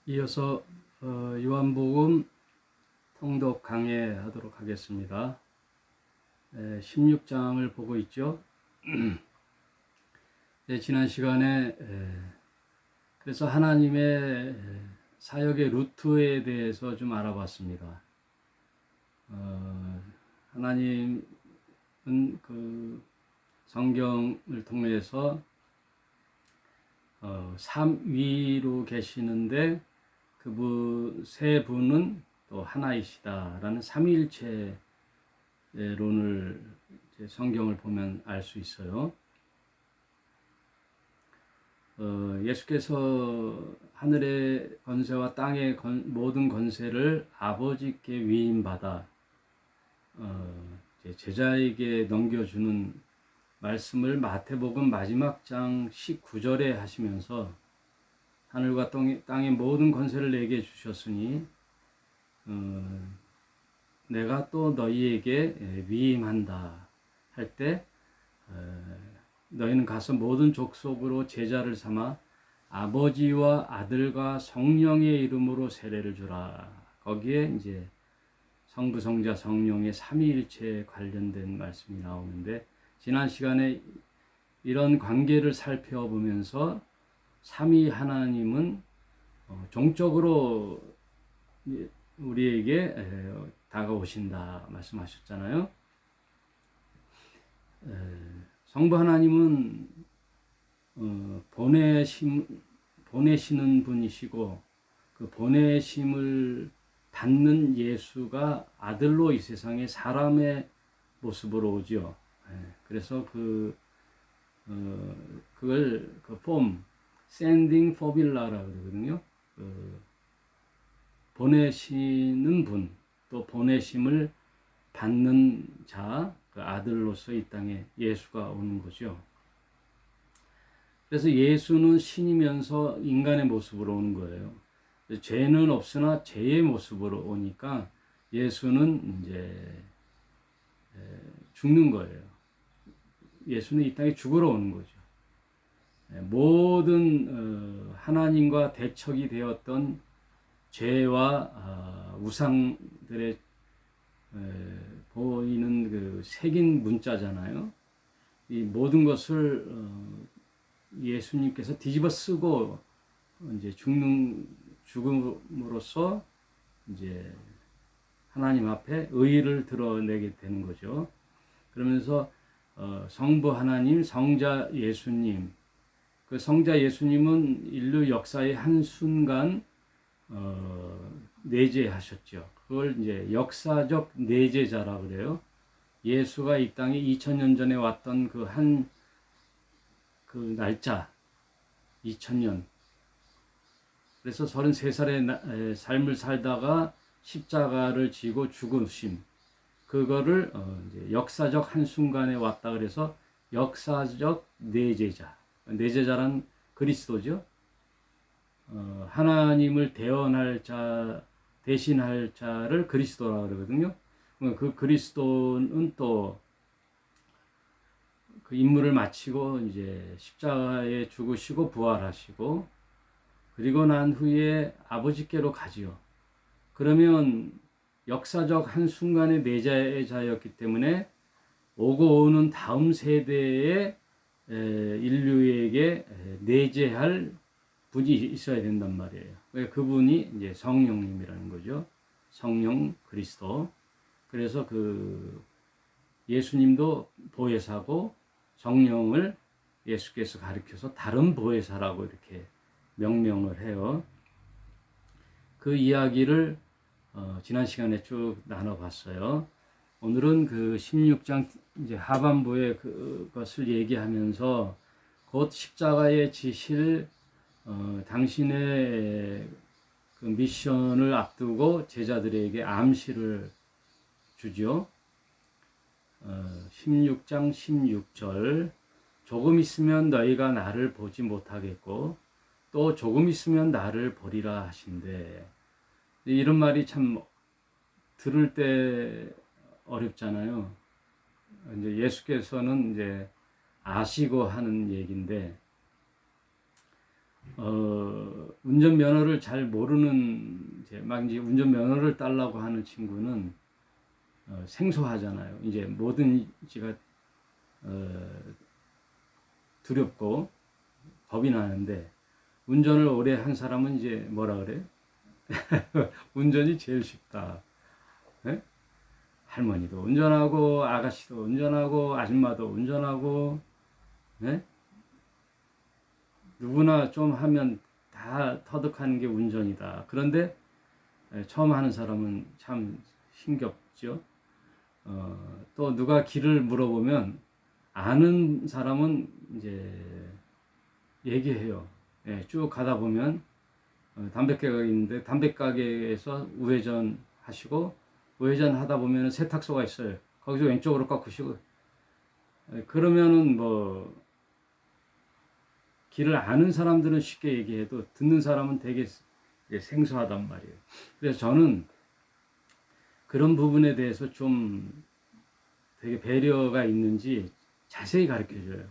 이어서 요한복음 통독 강해하도록 하겠습니다. 16장을 보고 있죠. 지난 시간에 그래서 하나님의 사역의 루트에 대해서 좀 알아봤습니다. 하나님은 그 성경을 통해서 삼위로 계시는데 그분 세 분은 또 하나이시다라는 삼위일체론을 성경을 보면 알 수 있어요. 예수께서 하늘의 권세와 땅의 모든 권세를 아버지께 위임받아 제자에게 넘겨주는 말씀을 마태복음 마지막 장 19절에 하시면서 하늘과 땅의 모든 권세를 내게 주셨으니 내가 또 너희에게 위임한다 할 때 너희는 가서 모든 족속으로 제자를 삼아 아버지와 아들과 성령의 이름으로 세례를 주라. 거기에 이제 성부, 성자, 성령의 삼위일체에 관련된 말씀이 나오는데 지난 시간에 이런 관계를 살펴보면서 삼위 하나님은 종적으로 우리에게 다가오신다 말씀하셨잖아요. 성부 하나님은 보내시는 분이시고 그 보내심을 받는 예수가 아들로 이 세상에 사람의 모습으로 오죠. 그래서 그걸 sending forbilla라고 그러거든요. 보내시는 분, 또 보내심을 받는 자, 그 아들로서 이 땅에 예수가 오는 거죠. 그래서 예수는 신이면서 인간의 모습으로 오는 거예요. 죄는 없으나 죄의 모습으로 오니까 예수는 이제 죽는 거예요. 예수는 이 땅에 죽으러 오는 거죠. 모든 하나님과 대척이 되었던 죄와 우상들의 보이는 그 새긴 문자잖아요. 이 모든 것을 예수님께서 뒤집어 쓰고 이제 죽음으로써 이제 하나님 앞에 의의를 드러내게 되는 거죠. 그러면서 성부 하나님, 성자 예수님, 그 성자 예수님은 인류 역사의 한 순간 내재하셨죠. 그걸 이제 역사적 내재자라고 그래요. 예수가 이 땅에 2000년 전에 왔던 그 날짜, 2000년. 그래서 33살의 삶을 살다가 십자가를 지고 죽으심. 그거를 이제 역사적 한순간에 왔다 그래서 역사적 내재자. 내재자란 그리스도죠. 하나님을 대언할 자, 대신할 자를 그리스도라고 그러거든요. 그 그리스도는 또 그 임무를 마치고 이제 십자가에 죽으시고 부활하시고 그리고 난 후에 아버지께로 가지요. 그러면 역사적 한순간의 내재자였기 때문에 오고 오는 다음 세대의 인류에게 내재할 분이 있어야 된단 말이에요. 그분이 이제 성령님이라는 거죠. 성령 그리스도. 그래서 그 예수님도 보혜사고 성령을 예수께서 가리켜서 다른 보혜사라고 이렇게 명명을 해요. 그 이야기를 지난 시간에 쭉 나눠봤어요. 오늘은 그 16장 이제 하반부에 그것을 얘기하면서 곧 십자가에 지실 당신의 그 미션을 앞두고 제자들에게 암시를 주죠. 16장 16절 조금 있으면 너희가 나를 보지 못하겠고 또 조금 있으면 나를 보리라 하신대. 이런 말이 참 들을 때 어렵잖아요. 이제 예수께서는 이제 아시고 하는 얘기인데 운전면허를 잘 모르는 이제 운전면허를 따려고 하는 친구는 생소하잖아요. 이제 뭐든지가 두렵고 겁이 나는데 운전을 오래 한 사람은 이제 뭐라 그래? 운전이 제일 쉽다. 네? 할머니도 운전하고 아가씨도 운전하고 아줌마도 운전하고 네? 누구나 좀 하면 다 터득하는 게 운전이다. 그런데 처음 하는 사람은 참 힘겹죠. 또 누가 길을 물어보면 아는 사람은 이제 얘기해요. 예, 쭉 가다 보면 담배가게가 있는데 담배가게에서 우회전 하시고 우회전 하다 보면 세탁소가 있어요. 거기서 왼쪽으로 꺾으시고 그러면은 뭐 길을 아는 사람들은 쉽게 얘기해도 듣는 사람은 되게 생소하단 말이에요. 그래서 저는 그런 부분에 대해서 좀 되게 배려가 있는지 자세히 가르쳐 줘요.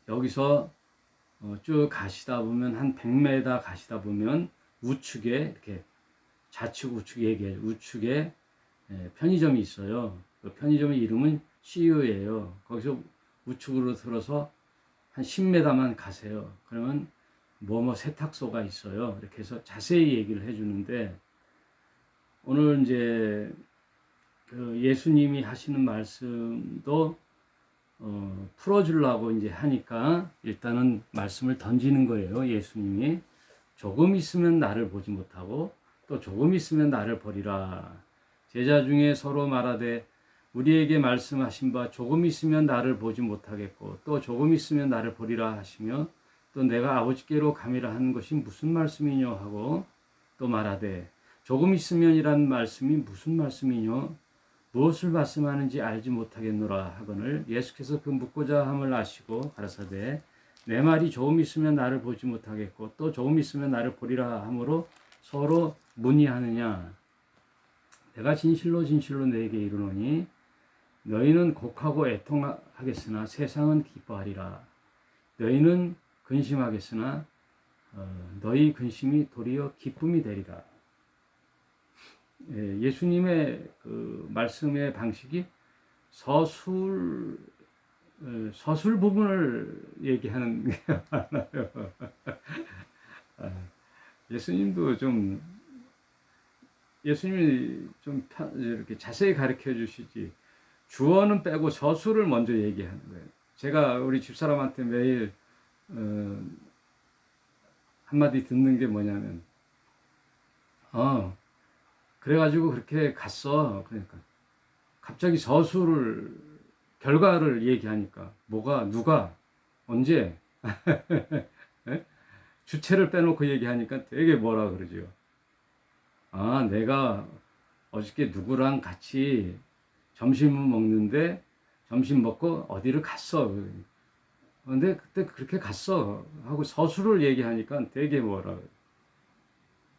여기서 쭉 가시다 보면 한 100m 가시다 보면 우측에 이렇게 좌측 우측 얘기해요. 우측에 편의점이 있어요. 그 편의점의 이름은 CU예요. 거기서 우측으로 들어서 한 10m만 가세요. 그러면 뭐뭐 세탁소가 있어요. 이렇게 해서 자세히 얘기를 해주는데 오늘 이제 그 예수님이 하시는 말씀도 풀어주려고 이제 하니까 일단은 말씀을 던지는 거예요. 예수님이 조금 있으면 나를 보지 못하고 또 조금 있으면 나를 버리라. 제자 중에 서로 말하되 우리에게 말씀하신 바 조금 있으면 나를 보지 못하겠고 또 조금 있으면 나를 보리라 하시며 또 내가 아버지께로 가미라 하는 것이 무슨 말씀이뇨 하고 또 말하되 조금 있으면이란 말씀이 무슨 말씀이뇨 무엇을 말씀하는지 알지 못하겠노라 하거늘 예수께서 그 묻고자 함을 아시고 가라사대 내 말이 조금 있으면 나를 보지 못하겠고 또 조금 있으면 나를 보리라 하므로 서로 문의하느냐 내가 진실로 진실로 너에게 이르노니 너희는 곡하고 애통하겠으나 세상은 기뻐하리라. 너희는 근심하겠으나 너희 근심이 도리어 기쁨이 되리라. 예수님의 그 말씀의 방식이 서술 부분을 얘기하는 게 많아요. 예수님이 좀 이렇게 자세히 가르쳐 주시지. 주어는 빼고 서술을 먼저 얘기하는 거예요. 제가 우리 집사람한테 매일 한마디 듣는 게 뭐냐면 그래가지고 그렇게 갔어. 그러니까 갑자기 결과를 얘기하니까 뭐가 누가 언제 주체를 빼놓고 얘기하니까 되게 뭐라 그러죠. 내가 어저께 누구랑 같이 점심을 먹는데 점심 먹고 어디를 갔어. 근데 그때 그렇게 갔어 하고 서술을 얘기하니까 되게 뭐라.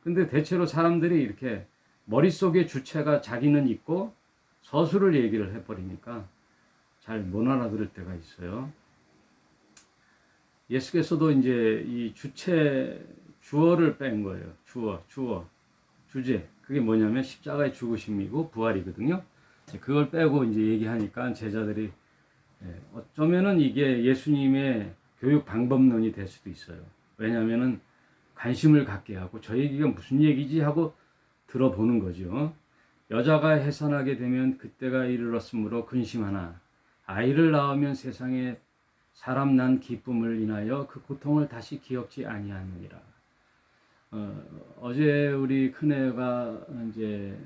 근데 대체로 사람들이 이렇게 머릿속에 주체가 자기는 있고 서술을 얘기를 해버리니까 잘 못 알아들을 때가 있어요. 예수께서도 이제 이 주어를 뺀 거예요. 주제. 그게 뭐냐면 십자가의 죽으심이고 부활이거든요. 그걸 빼고 이제 얘기하니까 제자들이 어쩌면은 이게 예수님의 교육 방법론이 될 수도 있어요. 왜냐하면은 관심을 갖게 하고 저 얘기가 무슨 얘기지 하고 들어보는 거죠. 여자가 해산하게 되면 그때가 이르렀으므로 근심하나 아이를 낳으면 세상에 사람 난 기쁨을 인하여 그 고통을 다시 기억지 아니하느니라. 어제 우리 큰애가 이제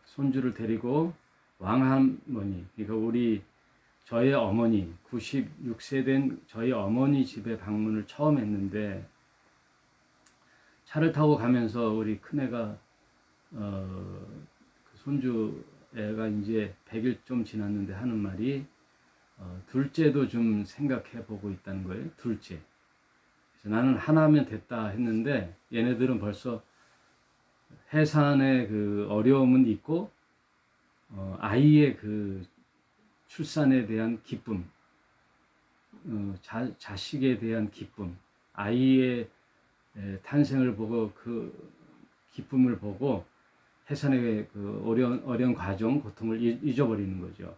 손주를 데리고 왕할머니, 그러니까 저희 어머니, 96세 된 저희 어머니 집에 방문을 처음 했는데 차를 타고 가면서 우리 큰애가 그 손주 애가 이제 100일 좀 지났는데 하는 말이 둘째도 좀 생각해 보고 있다는 거예요. 둘째. 그래서 나는 하나면 됐다 했는데 얘네들은 벌써 해산의 그 어려움은 있고 아이의 그 출산에 대한 기쁨, 자식에 대한 기쁨, 아이의 탄생을 보고 그 기쁨을 보고 해산의 그 어려운 과정, 고통을 잊어버리는 거죠.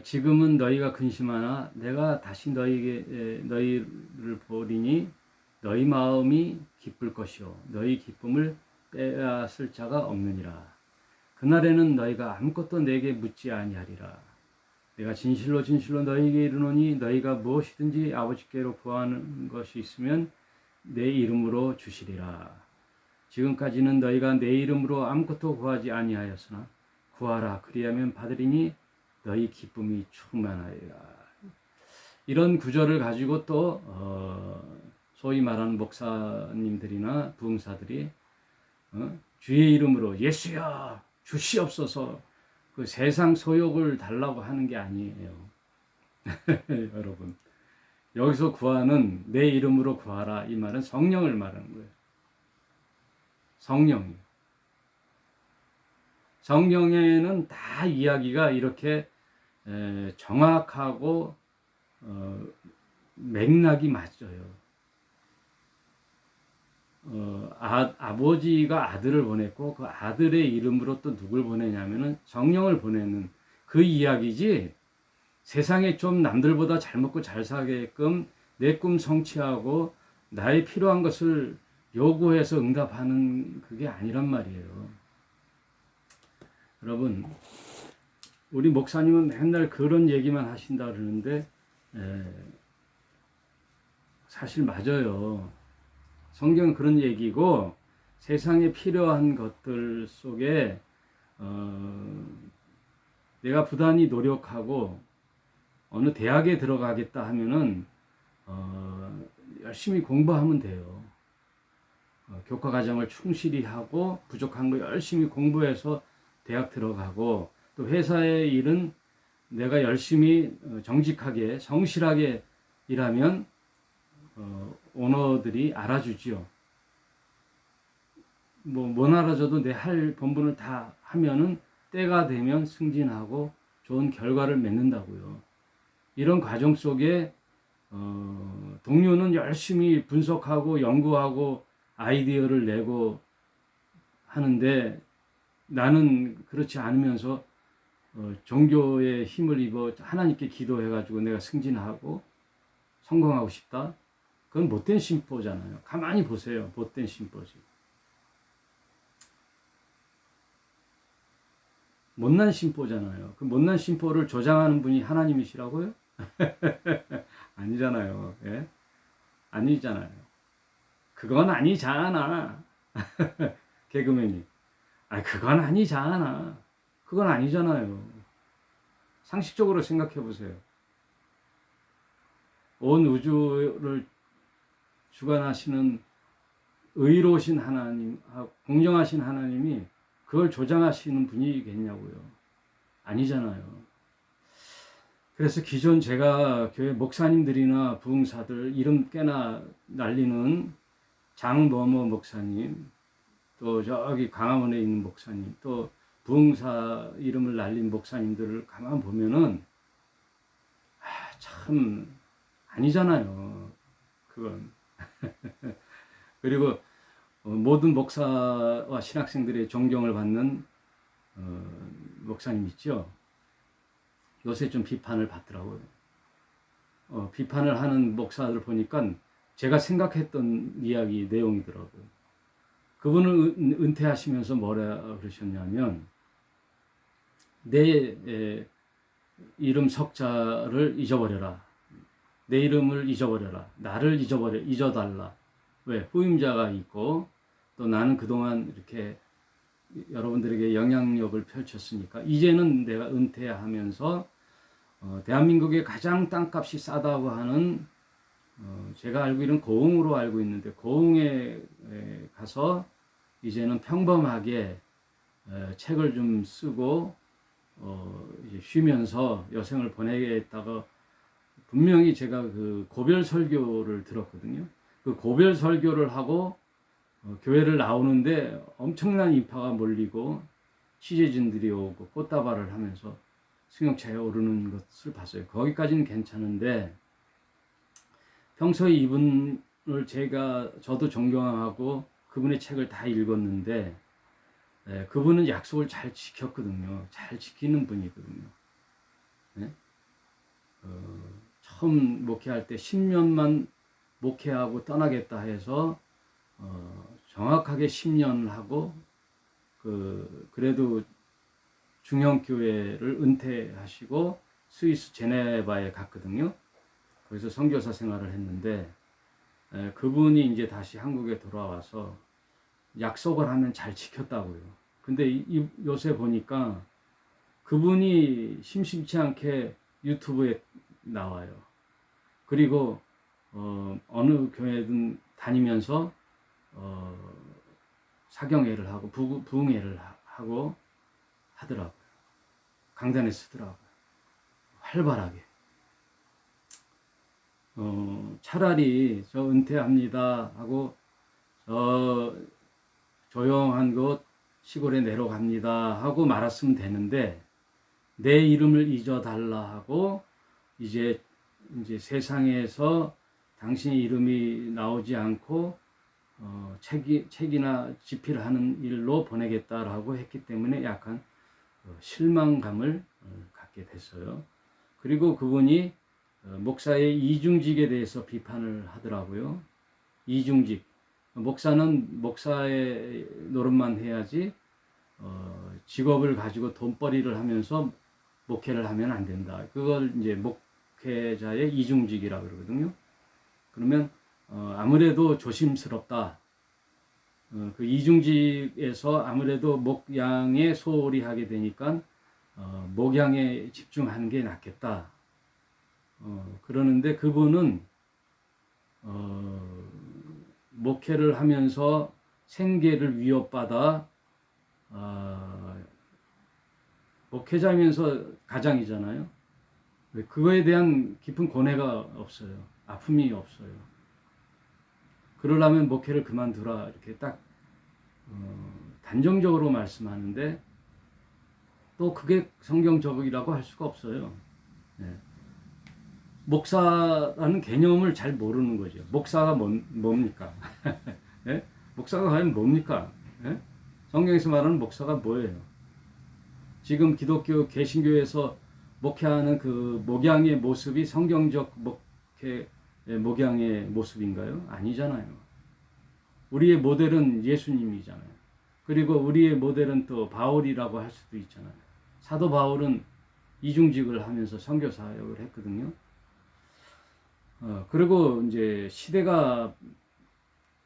지금은 너희가 근심하나 내가 다시 너희를 보리니 너희 마음이 기쁠 것이요 너희 기쁨을 빼앗을 자가 없느니라. 그날에는 너희가 아무것도 내게 묻지 아니하리라. 내가 진실로 진실로 너희에게 이르노니 너희가 무엇이든지 아버지께로 구하는 것이 있으면 내 이름으로 주시리라. 지금까지는 너희가 내 이름으로 아무것도 구하지 아니하였으나 구하라 그리하면 받으리니 너희 기쁨이 충만하리라. 이런 구절을 가지고 또 소위 말하는 목사님들이나 부흥사들이 주의 이름으로 예수여 주시옵소서 그 세상 소욕을 달라고 하는 게 아니에요. 여러분 여기서 구하는 내 이름으로 구하라 이 말은 성령을 말하는 거예요. 성령에는 다 이야기가 이렇게 정확하고 맥락이 맞아요. 아버지가 아들을 보냈고 그 아들의 이름으로 또 누굴 보내냐면은 성령을 보내는 그 이야기지, 세상에 좀 남들보다 잘 먹고 잘 살게끔 내 꿈 성취하고 나의 필요한 것을 요구해서 응답하는 그게 아니란 말이에요. 여러분, 우리 목사님은 맨날 그런 얘기만 하신다 그러는데 사실 맞아요. 성경은 그런 얘기고 세상에 필요한 것들 속에 내가 부단히 노력하고 어느 대학에 들어가겠다 하면은 열심히 공부하면 돼요. 교과 과정을 충실히 하고 부족한 거 열심히 공부해서 대학 들어가고, 또 회사의 일은 내가 열심히 정직하게 성실하게 일하면 오너들이 알아주지요. 못 알아줘도 내 할 본분을 다 하면은 때가 되면 승진하고 좋은 결과를 맺는다고요. 이런 과정 속에 동료는 열심히 분석하고 연구하고 아이디어를 내고 하는데 나는 그렇지 않으면서 종교의 힘을 입어 하나님께 기도해가지고 내가 승진하고 성공하고 싶다? 그건 못된 심보잖아요. 가만히 보세요. 못된 심보지. 못난 심보잖아요. 그 못난 심보를 조장하는 분이 하나님이시라고요? 아니잖아요. 예? 아니잖아요. 그건 아니잖아. 개그맨이. 그건 아니잖아. 그건 아니잖아요. 상식적으로 생각해 보세요. 온 우주를 주관하시는 의로우신 하나님, 공정하신 하나님이 그걸 조장하시는 분이겠냐고요. 아니잖아요. 그래서 기존 제가 교회 목사님들이나 부흥사들 이름 꽤나 날리는 장뭐뭐 목사님, 또 저기 광화문에 있는 목사님, 또 부흥사 이름을 날린 목사님들을 가만 보면은 참 아니잖아요. 그건. 그리고 모든 목사와 신학생들의 존경을 받는 목사님 있죠. 요새 좀 비판을 받더라고요. 비판을 하는 목사들 보니까 제가 생각했던 이야기 내용이더라고요. 그분은 은퇴하시면서 뭐라 그러셨냐면, 내 이름 석자를 잊어버려라. 내 이름을 잊어버려라. 나를 잊어달라. 왜? 후임자가 있고 또 나는 그동안 이렇게 여러분들에게 영향력을 펼쳤으니까 이제는 내가 은퇴하면서 대한민국의 가장 땅값이 싸다고 하는 제가 알고 있는 고흥으로 알고 있는데, 고흥에 가서 이제는 평범하게 책을 좀 쓰고 이제 쉬면서 여생을 보내겠다고 분명히 제가 그 고별 설교를 들었거든요. 그 고별 설교를 하고 교회를 나오는데 엄청난 인파가 몰리고 취재진들이 오고 꽃다발을 하면서 승용차에 오르는 것을 봤어요. 거기까지는 괜찮은데 평소에 이분을 저도 존경하고 그분의 책을 다 읽었는데, 그분은 약속을 잘 지켰거든요. 잘 지키는 분이거든요. 네? 처음 목회할 때 10년만 목회하고 떠나겠다 해서 정확하게 10년 하고 그래도 중형교회를 은퇴하시고 스위스 제네바에 갔거든요. 거기서 선교사 생활을 했는데 그분이 이제 다시 한국에 돌아와서 약속을 하면 잘 지켰다고요. 근데 요새 보니까 그분이 심심치 않게 유튜브에 나와요. 그리고 어느 교회든 다니면서 사경회를 하고 부흥회를 하고 하더라고요. 강단에 쓰더라고요. 활발하게. 차라리 저 은퇴합니다 하고 조용한 곳 시골에 내려갑니다 하고 말았으면 되는데, 내 이름을 잊어달라 하고 이제 세상에서 당신의 이름이 나오지 않고 책이나 집필을 하는 일로 보내겠다라고 했기 때문에 약간 실망감을 갖게 됐어요. 그리고 그분이 목사의 이중직에 대해서 비판을 하더라고요. 이중직. 목사는 목사의 노릇만 해야지 직업을 가지고 돈벌이를 하면서 목회를 하면 안 된다. 그걸 이제 목회자의 이중직이라고 그러거든요. 그러면 아무래도 조심스럽다. 그 이중직에서 아무래도 목양에 소홀히 하게 되니까 목양에 집중하는 게 낫겠다. 그러는데 그분은 목회를 하면서 생계를 위협받아 목회자면서 가장이잖아요. 그거에 대한 깊은 고뇌가 없어요. 아픔이 없어요. 그러려면 목회를 그만두라 이렇게 딱 단정적으로 말씀하는데 또 그게 성경적이라고 할 수가 없어요. 네. 목사라는 개념을 잘 모르는 거죠. 목사가 뭡니까? 네? 목사가 과연 뭡니까? 네? 성경에서 말하는 목사가 뭐예요? 지금 기독교 개신교에서 목회하는 그 목양의 모습이 성경적 목양의 모습인가요? 아니잖아요. 우리의 모델은 예수님이잖아요. 그리고 우리의 모델은 또 바울이라고 할 수도 있잖아요. 사도 바울은 이중직을 하면서 선교 사역을 했거든요. 그리고 이제 시대가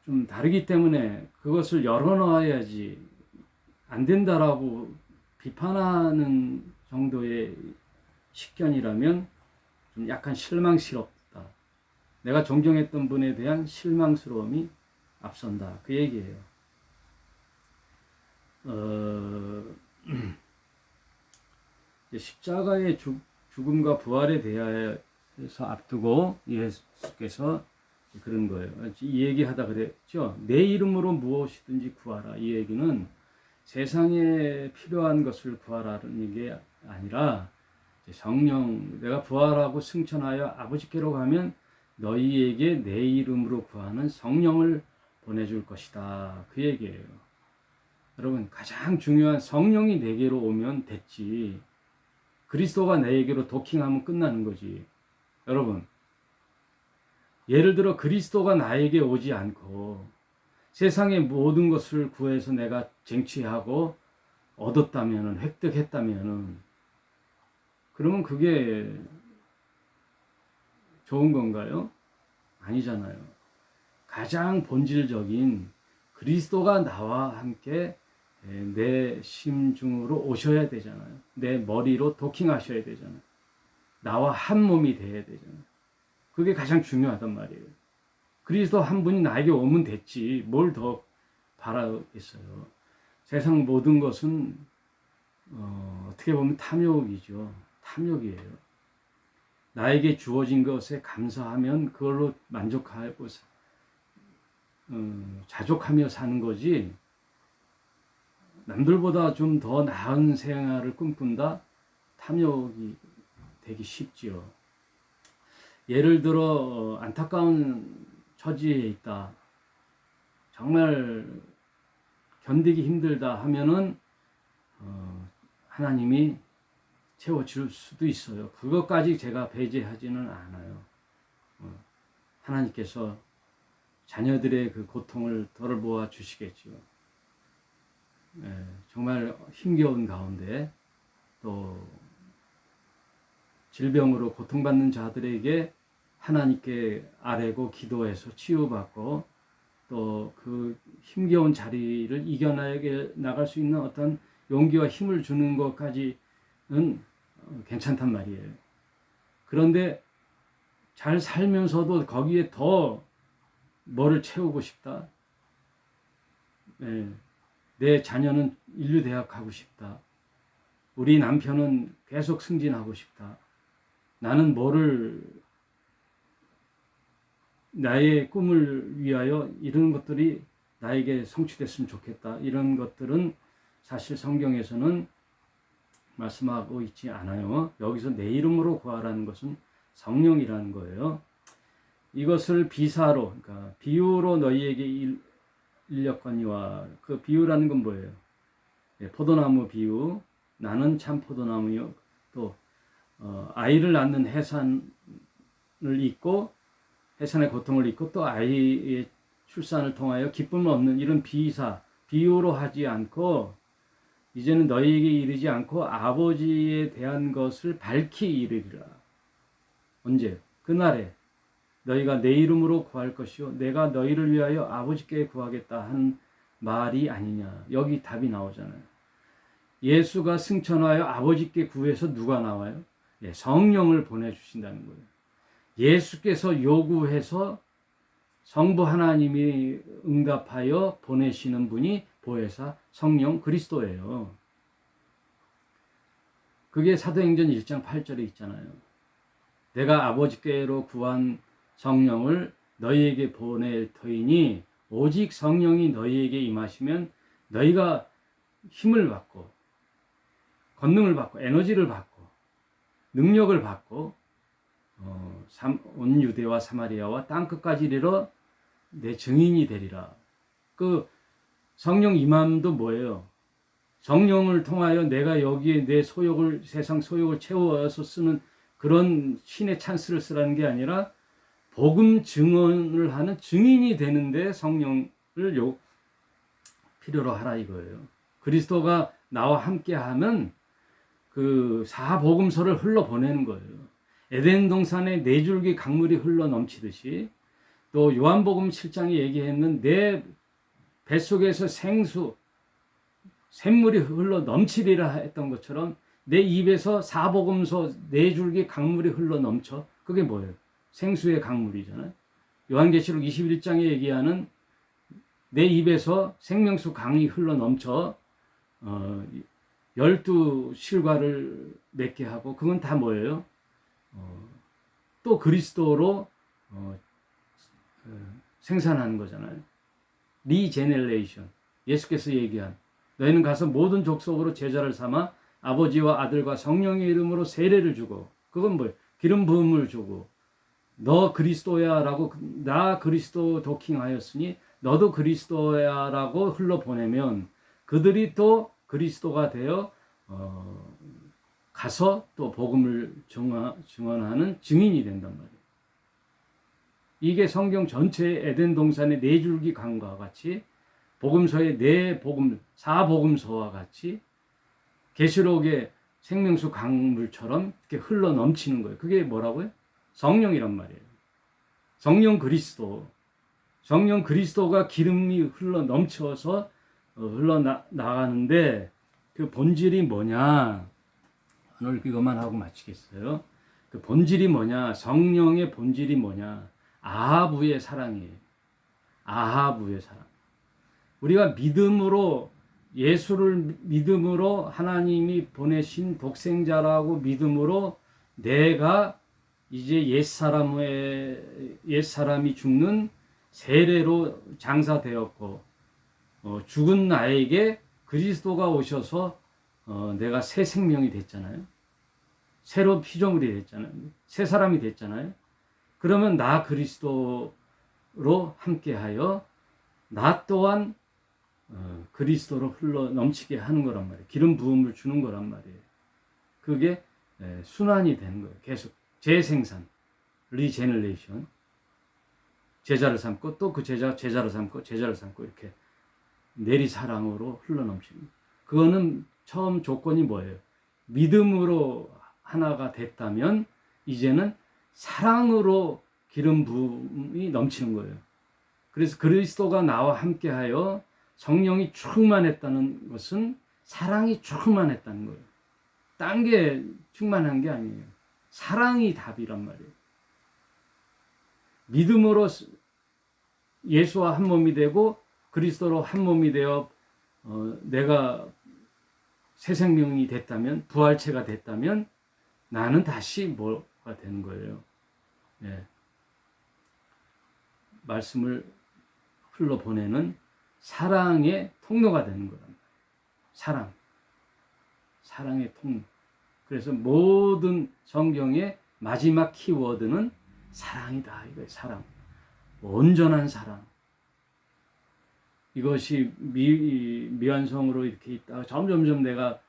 좀 다르기 때문에 그것을 열어놔야지 안 된다라고 비판하는 정도의 식견이라면 좀 약간 실망스럽다. 내가 존경했던 분에 대한 실망스러움이 앞선다. 그 얘기예요. 십자가의 죽음과 부활에 대해서 앞두고 예수께서 그런 거예요. 이 얘기하다 그랬죠. 내 이름으로 무엇이든지 구하라. 이 얘기는 세상에 필요한 것을 구하라는 게 아니라 성령, 내가 부활하고 승천하여 아버지께로 가면 너희에게 내 이름으로 구하는 성령을 보내줄 것이다. 그 얘기예요. 여러분, 가장 중요한 성령이 내게로 오면 됐지. 그리스도가 내게로 도킹하면 끝나는 거지. 여러분, 예를 들어 그리스도가 나에게 오지 않고 세상의 모든 것을 구해서 내가 쟁취하고 얻었다면은, 획득했다면은, 그러면 그게 좋은 건가요? 아니잖아요. 가장 본질적인 그리스도가 나와 함께 내 심중으로 오셔야 되잖아요. 내 머리로 도킹하셔야 되잖아요. 나와 한 몸이 돼야 되잖아요. 그게 가장 중요하단 말이에요. 그리스도 한 분이 나에게 오면 됐지. 뭘 더 바라겠어요. 세상 모든 것은 어떻게 보면 탐욕이죠. 탐욕이에요. 나에게 주어진 것에 감사하면 그걸로 만족하고 자족하며 사는 거지, 남들보다 좀 더 나은 생활을 꿈꾼다? 탐욕이 되기 쉽지요. 예를 들어 안타까운 처지에 있다. 정말 견디기 힘들다 하면은 하나님이 채워줄 수도 있어요. 그것까지 제가 배제하지는 않아요. 하나님께서 자녀들의 그 고통을 덜어보아 주시겠지요. 정말 힘겨운 가운데 또 질병으로 고통받는 자들에게 하나님께 아뢰고 기도해서 치유받고 또 그 힘겨운 자리를 이겨나갈 수 있는 어떤 용기와 힘을 주는 것까지는 괜찮단 말이에요. 그런데 잘 살면서도 거기에 더 뭐를 채우고 싶다. 내 자녀는 인류대학 가고 싶다. 우리 남편은 계속 승진하고 싶다. 나는 나의 꿈을 위하여 이런 것들이 나에게 성취됐으면 좋겠다. 이런 것들은 사실 성경에서는 말씀하고 있지 않아요. 여기서 내 이름으로 구하라는 것은 성령이라는 거예요. 이것을 비사로, 그러니까 비유로 너희에게 일렸거니와, 그 비유라는 건 뭐예요? 포도나무 비유, 나는 참 포도나무요. 또 아이를 낳는 해산을 잊고 해산의 고통을 잊고 또 아이의 출산을 통하여 기쁨을 얻는 이런 비유로 하지 않고 이제는 너희에게 이르지 않고 아버지에 대한 것을 밝히 이르리라. 언제? 그날에 너희가 내 이름으로 구할 것이요 내가 너희를 위하여 아버지께 구하겠다 한 말이 아니냐. 여기 답이 나오잖아요. 예수가 승천하여 아버지께 구해서 누가 나와요? 성령을 보내주신다는 거예요. 예수께서 요구해서 성부 하나님이 응답하여 보내시는 분이 보혜사 성령 그리스도예요. 그게 사도행전 1장 8절에 있잖아요. 내가 아버지께로 구한 성령을 너희에게 보낼 터이니 오직 성령이 너희에게 임하시면 너희가 힘을 받고 권능을 받고 에너지를 받고 능력을 받고 온 유대와 사마리아와 땅끝까지 이르러 내 증인이 되리라. 그 성령 임함도 뭐예요? 성령을 통하여 내가 여기에 내 세상 소욕을 채워서 쓰는 그런 신의 찬스를 쓰라는 게 아니라 복음 증언을 하는 증인이 되는데 성령을 필요로 하라 이거예요. 그리스도가 나와 함께 하면 그 사복음서를 흘러보내는 거예요. 에덴 동산에 네 줄기 강물이 흘러 넘치듯이 또 요한복음 7장에 얘기했는 내 뱃속에서 샘물이 흘러 넘치리라 했던 것처럼 내 입에서 사복음서 네 줄기 강물이 흘러 넘쳐. 그게 뭐예요? 생수의 강물이잖아요. 요한계시록 21장에 얘기하는 내 입에서 생명수 강이 흘러 넘쳐 12실과를 맺게 하고 그건 다 뭐예요? 또 그리스도로 생산하는 거잖아요. 리제네레이션. 예수께서 얘기한 너희는 가서 모든 족속으로 제자를 삼아 아버지와 아들과 성령의 이름으로 세례를 주고 그건 뭐예요? 기름 부음을 주고 너 그리스도야 라고 나 그리스도 도킹하였으니 너도 그리스도야 라고 흘러보내면 그들이 또 그리스도가 되어 가서 또 복음을 증언하는 증인이 된단 말이에요. 이게 성경 전체의 에덴 동산의 네 줄기 강과 같이 복음서의 네 복음, 사복음서와 같이 계시록의 생명수 강물처럼 이렇게 흘러 넘치는 거예요. 그게 뭐라고요? 성령이란 말이에요. 성령 그리스도가 기름이 흘러 넘쳐서 흘러나가는데 그 본질이 뭐냐? 오늘 이것만 하고 마치겠어요. 그 본질이 뭐냐? 성령의 본질이 뭐냐? 아하부의 사랑이에요. 아하부의 사랑. 우리가 믿음으로 예수를 믿음으로 하나님이 보내신 독생자라고 믿음으로 내가 이제 옛사람이 죽는 세례로 장사되었고 죽은 나에게 그리스도가 오셔서 내가 새 생명이 됐잖아요. 새로운 피조물이 됐잖아요. 새 사람이 됐잖아요. 그러면 나 그리스도로 함께하여 나 또한 그리스도로 흘러 넘치게 하는 거란 말이에요. 기름 부음을 주는 거란 말이에요. 그게 순환이 되는 거예요. 계속 재생산, 리제너레이션. 제자를 삼고 또 그 제자를 삼고 제자를 삼고 이렇게 내리사랑으로 흘러넘치는. 그거는 처음 조건이 뭐예요? 믿음으로 하나가 됐다면 이제는 사랑으로 기름 부음이 넘치는 거예요. 그래서 그리스도가 나와 함께하여 성령이 충만했다는 것은 사랑이 충만했다는 거예요. 딴 게 충만한 게 아니에요. 사랑이 답이란 말이에요. 믿음으로 예수와 한 몸이 되고 그리스도로 한 몸이 되어 내가 새 생명이 됐다면, 부활체가 됐다면 나는 다시 뭐가 되는 거예요. 예. 말씀을 흘러보내는 사랑의 통로가 되는 거란 말이에요. 사랑의 통로. 그래서 모든 성경의 마지막 키워드는 사랑이다. 이거예요. 사랑. 온전한 사랑. 이것이 미완성으로 이렇게 있다가 점점 내가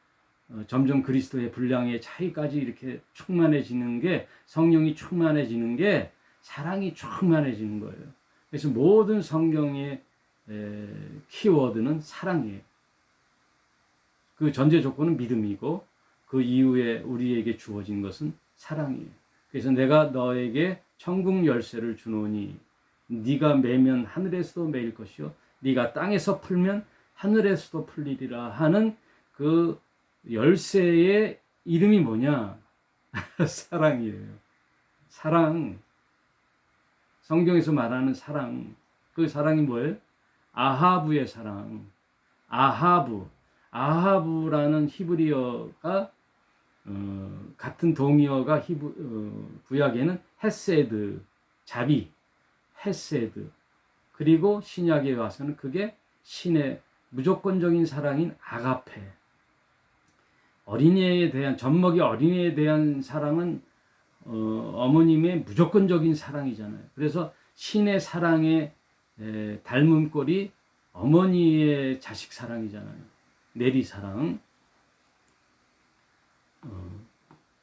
점점 그리스도의 분량의 차이까지 이렇게 충만해지는 게, 성령이 충만해지는 게 사랑이 충만해지는 거예요. 그래서 모든 성경의 키워드는 사랑이에요. 그 전제 조건은 믿음이고 그 이후에 우리에게 주어진 것은 사랑이에요. 그래서 내가 너에게 천국 열쇠를 주노니 네가 매면 하늘에서도 매일 것이요 네가 땅에서 풀면 하늘에서도 풀리리라 하는 그 열쇠의 이름이 뭐냐? 사랑이에요. 사랑. 성경에서 말하는 사랑. 그 사랑이 뭐예요? 아하부의 사랑. 아하부라는 히브리어가 같은 동의어가 구약에는 헤세드, 자비, 헤세드. 그리고 신약에 와서는 그게 신의 무조건적인 사랑인 아가페. 어린이에 대한, 젖먹이 어린이에 대한 사랑은 어머님의 무조건적인 사랑이잖아요. 그래서 신의 사랑의 닮음꼴이 어머니의 자식 사랑이잖아요. 내리 사랑.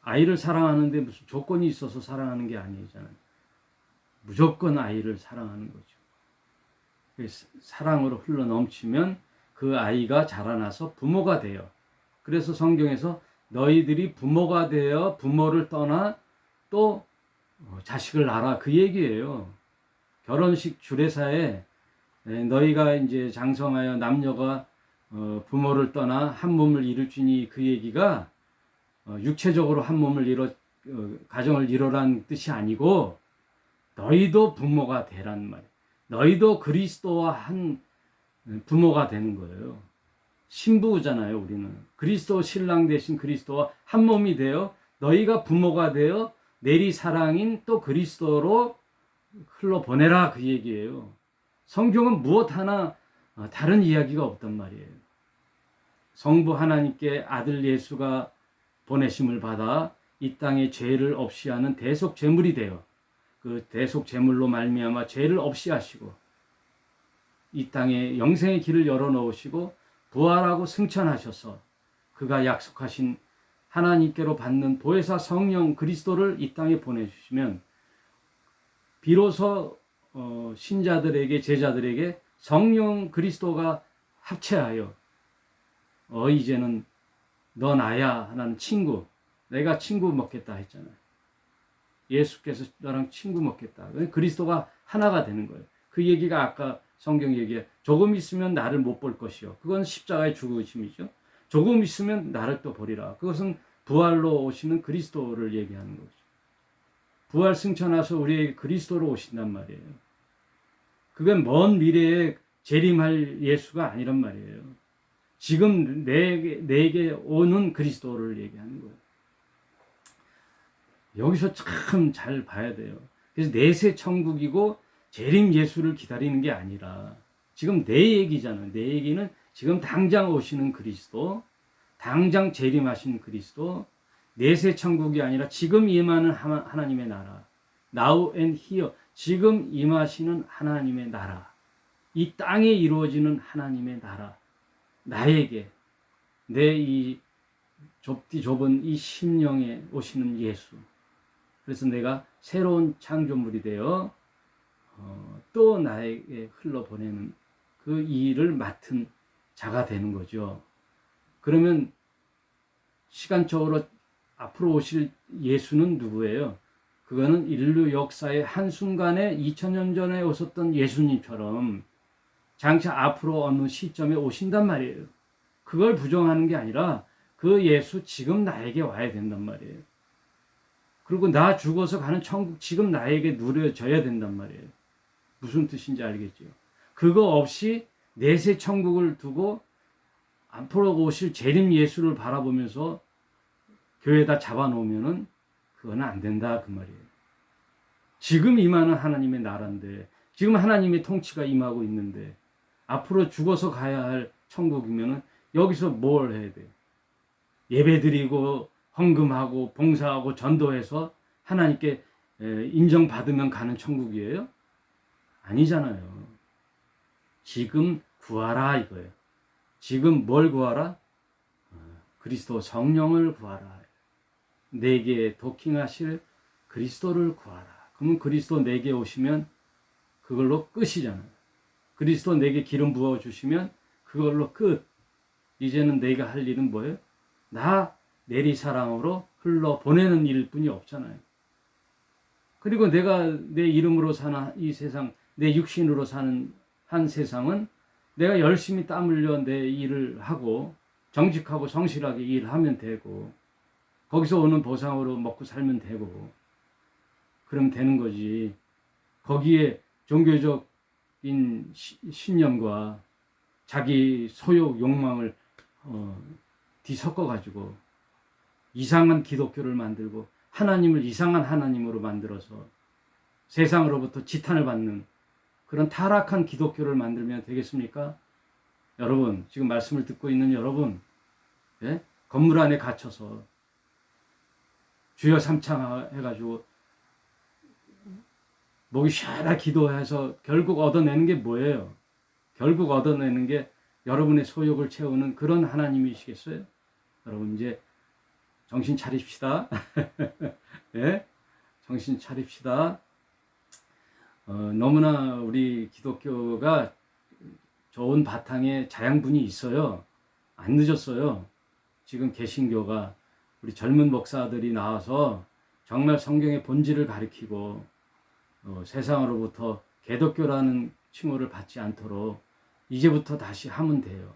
아이를 사랑하는데 무슨 조건이 있어서 사랑하는 게 아니잖아요. 무조건 아이를 사랑하는 거죠. 사랑으로 흘러 넘치면 그 아이가 자라나서 부모가 돼요. 그래서 성경에서 너희들이 부모가 되어 부모를 떠나 또 자식을 낳아라, 그 얘기예요. 결혼식 주례사에 너희가 이제 장성하여 남녀가 부모를 떠나 한 몸을 이룰지니, 그 얘기가 육체적으로 한 몸을 가정을 이루라는 뜻이 아니고 너희도 부모가 되란 말이에요. 너희도 그리스도와 한 부모가 되는 거예요. 신부잖아요, 우리는. 그리스도 신랑 대신 그리스도와 한 몸이 되어 너희가 부모가 되어 내리 사랑인 또 그리스도로 흘러보내라, 그 얘기예요. 성경은 무엇 하나 다른 이야기가 없단 말이에요. 성부 하나님께 아들 예수가 보내심을 받아 이 땅에 죄를 없이 하는 대속 제물이 되어 그 대속 제물로 말미암아 죄를 없이 하시고 이 땅에 영생의 길을 열어놓으시고 부활하고 승천하셔서 그가 약속하신 하나님께로 받는 보혜사 성령 그리스도를 이 땅에 보내주시면 비로소 신자들에게, 제자들에게 성령 그리스도가 합체하여 이제는 너 나야 하는 친구, 내가 친구 먹겠다 했잖아요. 예수께서 너랑 친구 먹겠다. 그리스도가 하나가 되는 거예요. 그 얘기가 아까 성경 얘기에 조금 있으면 나를 못 볼 것이요. 그건 십자가의 죽으심이죠. 조금 있으면 나를 또 보리라. 그것은 부활로 오시는 그리스도를 얘기하는 거죠. 부활 승천하셔서 우리에게 그리스도로 오신단 말이에요. 그건 먼 미래에 재림할 예수가 아니란 말이에요. 지금 내게 오는 그리스도를 얘기하는 거예요. 여기서 참 잘 봐야 돼요. 그래서 내세 천국이고 재림 예수를 기다리는 게 아니라 지금 내 얘기잖아요. 내 얘기는 지금 당장 오시는 그리스도, 당장 재림하신 그리스도, 내세 천국이 아니라 지금 임하는 하나님의 나라. now and here, 지금 임하시는 하나님의 나라, 이 땅에 이루어지는 하나님의 나라, 나에게 내 이 좁디 좁은 이 심령에 오시는 예수. 그래서 내가 새로운 창조물이 되어 또 나에게 흘러보내는 그 일을 맡은 자가 되는 거죠. 그러면 시간적으로 앞으로 오실 예수는 누구예요? 그거는 인류 역사의 한순간에 2000년 전에 오셨던 예수님처럼 장차 앞으로 어느 시점에 오신단 말이에요. 그걸 부정하는 게 아니라 그 예수 지금 나에게 와야 된단 말이에요. 그리고 나 죽어서 가는 천국 지금 나에게 누려져야 된단 말이에요. 무슨 뜻인지 알겠죠? 그거 없이 내세 천국을 두고 앞으로 오실 재림 예수를 바라보면서 교회에다 잡아놓으면은 그거는 안 된다 그 말이에요. 지금 임하는 하나님의 나라인데, 지금 하나님의 통치가 임하고 있는데, 앞으로 죽어서 가야 할 천국이면은 여기서 뭘 해야 돼? 예배드리고 헌금하고 봉사하고 전도해서 하나님께 인정받으면 가는 천국이에요? 아니잖아요. 지금 구하라 이거예요. 지금 뭘 구하라? 그리스도 성령을 구하라. 내게 도킹하실 그리스도를 구하라. 그러면 그리스도 내게 오시면 그걸로 끝이잖아요. 그리스도 내게 기름 부어주시면 그걸로 끝. 이제는 내가 할 일은 뭐예요? 나 내리사랑으로 흘러보내는 일뿐이 없잖아요. 그리고 내가 내 이름으로 사는 이 세상, 내 육신으로 사는 한 세상은 내가 열심히 땀 흘려 내 일을 하고 정직하고 성실하게 일하면 되고 거기서 오는 보상으로 먹고 살면 되고 그러면 되는 거지. 거기에 종교적인 신념과 자기 소욕 욕망을 뒤섞어가지고 이상한 기독교를 만들고 하나님을 이상한 하나님으로 만들어서 세상으로부터 지탄을 받는 그런 타락한 기독교를 만들면 되겠습니까? 여러분, 지금 말씀을 듣고 있는 여러분, 예? 건물 안에 갇혀서 주여 삼창 해가지고 목이 쉬어라 기도해서 결국 얻어내는 게 뭐예요? 결국 얻어내는 게 여러분의 소욕을 채우는 그런 하나님이시겠어요? 여러분 이제 정신 차립시다. 예? 정신 차립시다. 너무나 우리 기독교가 좋은 바탕에 자양분이 있어요. 안 늦었어요. 지금 개신교가 우리 젊은 목사들이 나와서 정말 성경의 본질을 가리키고 세상으로부터 개독교라는 칭호를 받지 않도록 이제부터 다시 하면 돼요.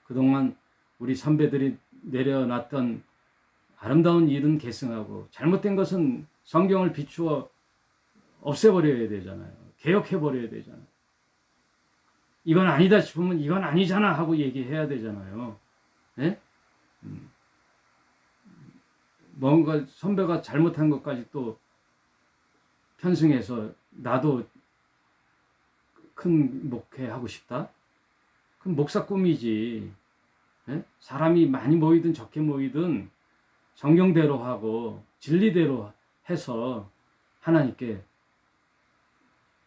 그동안 우리 선배들이 내려놨던 아름다운 일은 계승하고 잘못된 것은 성경을 비추어 없애버려야 되잖아요. 개혁해버려야 되잖아요. 이건 아니다 싶으면 이건 아니잖아 하고 얘기해야 되잖아요. 네? 뭔가 선배가 잘못한 것까지 또 편승해서 나도 큰 목회하고 싶다? 그럼 목사 꿈이지. 네? 사람이 많이 모이든 적게 모이든 성경대로 하고 진리대로 해서 하나님께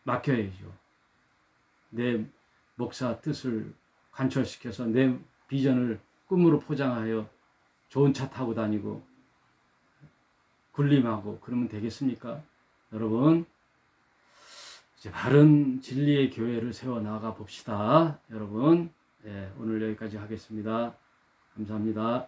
맡겨야죠. 내 목사 뜻을 관철시켜서 내 비전을 꿈으로 포장하여 좋은 차 타고 다니고 군림하고 그러면 되겠습니까? 여러분 이제 바른 진리의 교회를 세워나가 봅시다. 여러분 오늘 여기까지 하겠습니다. 감사합니다.